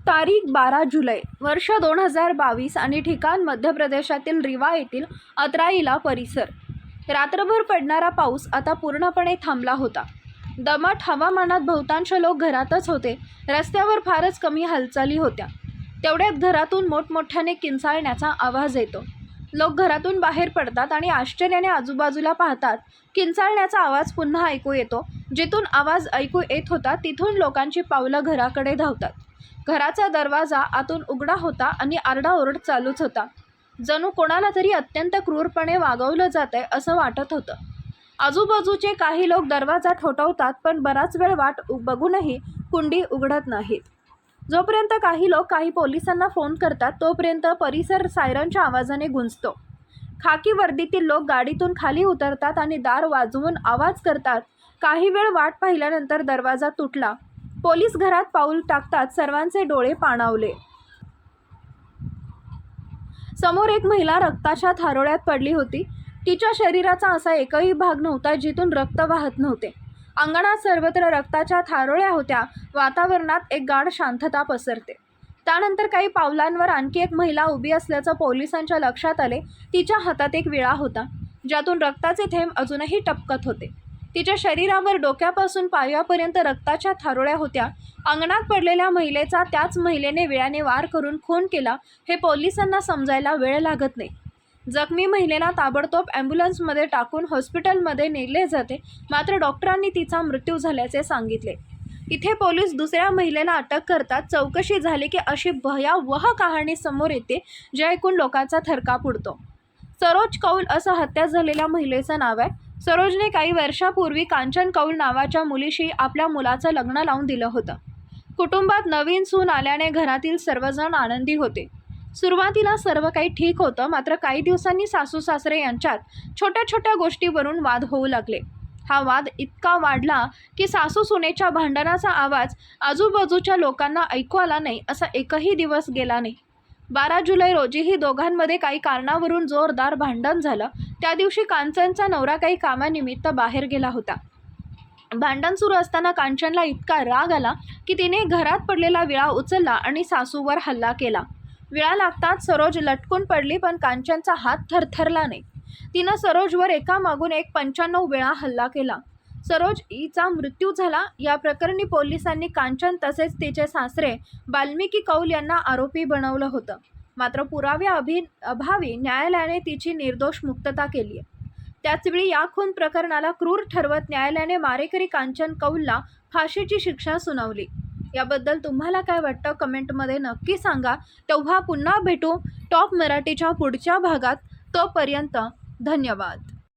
तारीख 12 जुलै वर्ष 2022 आणि ठिकाण मध्य प्रदेशातील रिवा येथील अतराईला परिसर। रात्रभर पडणारा पाऊस आता पूर्णपणे थांबला होता। दमट हवामानात बहुतांश लोक घरातच होते। रस्त्यावर फारच कमी हालचाली होत्या। तेवढ्यात घरातून मोठमोठ्याने किंचाळण्याचा आवाज येतो। लोक घरातून बाहेर पडतात आणि आश्चर्याने आजूबाजूला पाहतात। किंचाळण्याचा आवाज पुन्हा ऐकू येतो। जिथून आवाज ऐकू येत होता तिथून लोकांची पावलं घराकडे धावतात। घराचा दरवाजा आतून उघडा होता आणि आरडाओरड चालूच होता। जणू कोणाला तरी अत्यंत क्रूरपणे वागवलं जातंय असं वाटत होतं। आजूबाजूचे काही लोक दरवाजा ठोठावतात, पण बराच वेळ वाट बघूनही कुंडी उघडत नाहीत। जोपर्यंत काही लोक काही पोलिसांना फोन करतात तोपर्यंत परिसर सायरनच्या आवाजाने गुंजतो। खाकी वर्दीतील लोक गाडीतून खाली उतरतात आणि दार वाजवून आवाज करतात। काही वेळ वाट पाहिल्यानंतर दरवाजा तुटला। पोलीस घरात पाऊल टाकतात। सर्वांचे डोळे पाणावले। समोर एक महिला रक्ताच्या थारोळ्यात पडली होती। तिच्या शरीराचा असा एकही भाग नव्हता जिथून रक्त वाहत नव्हते। अंगणात सर्वत्र रक्ताच्या थारोळ्या होत्या। वातावरणात एक गाढ शांतता पसरते। त्यानंतर काही पावलांवर आणखी एक महिला उभी असल्याचं पोलिसांच्या लक्षात आले। तिच्या हातात एक विळा होता, ज्यातून रक्ताचे थेंब अजूनही टपकत होते। तिच्या शरीरावर डोक्यापासून पायापर्यंत रक्ताच्या थारोळ्या होत्या। अंगणात पडलेल्या महिलेचा त्याच महिलेने विळ्याने वार करून खून केला हे पोलिसांना समजायला वेळ लागत नाही। जखमी महिलेला ताबडतोब ॲम्ब्युलन्समध्ये टाकून हॉस्पिटलमध्ये नेले जाते, मात्र डॉक्टरांनी तिचा मृत्यू झाल्याचे सांगितले। इथे पोलीस दुसऱ्या महिलेला अटक करतात। चौकशी झाली की अशी भयावह कहाणी समोर येते, जे ऐकून लोकांचा थरकाप उडतो। सरोज कौल असं हत्या झालेल्या महिलेचं नाव आहे। सरोजने काही वर्षापूर्वी कांचन कौल नावाच्या मुलीशी आपल्या मुलाचं लग्न लावून दिलं होतं। कुटुंबात नवीन सून आल्याने घरातील सर्वजण आनंदी होते। सुरुवातीला सर्व काही ठीक होतं, मात्र काही दिवसांनी सासू सासरे यांच्यात छोट्या छोट्या गोष्टीवरून वाद होऊ लागले। हा वाद इतका वाढला की सासू सुनेच्या भांडणाचा आवाज आजूबाजूच्या लोकांना ऐकू आला नाही असा एकही दिवस गेला नाही। 12 जुलै रोजीही दोघांमध्ये काही कारणावरून जोरदार भांडण झालं। त्या दिवशी कांचनचा नवरा काही कामानिमित्त बाहेर गेला होता। भांडण सुरू असताना कांचनला इतका राग आला की तिने घरात पडलेला विळा उचलला आणि सासूवर हल्ला केला। विळा लागताच सरोज लटकून पडली, पण कांचनचा हात थरथरला नाही। तिनं सरोजवर एकामागून एक 95 वेळा हल्ला केला। सरोज हिचा मृत्यू झाला। या प्रकरणी पोलिसांनी कांचन तसेच तिचे सासरे वाल्मिकी कौल यांना आरोपी बनवलं होतं, मात्र पुराव्या अभावी न्यायालयाने तिची निर्दोष मुक्तता केली आहे। त्याचवेळी या खून प्रकरणाला क्रूर ठरवत न्यायालयाने मारेकरी कांचन कौलला फाशीची शिक्षा सुनावली। याबद्दल तुम्हाला काय वाटतं कमेंटमध्ये नक्की सांगा। तेव्हा पुन्हा भेटू टॉप मराठीच्या पुढच्या भागात। तोपर्यंत धन्यवाद।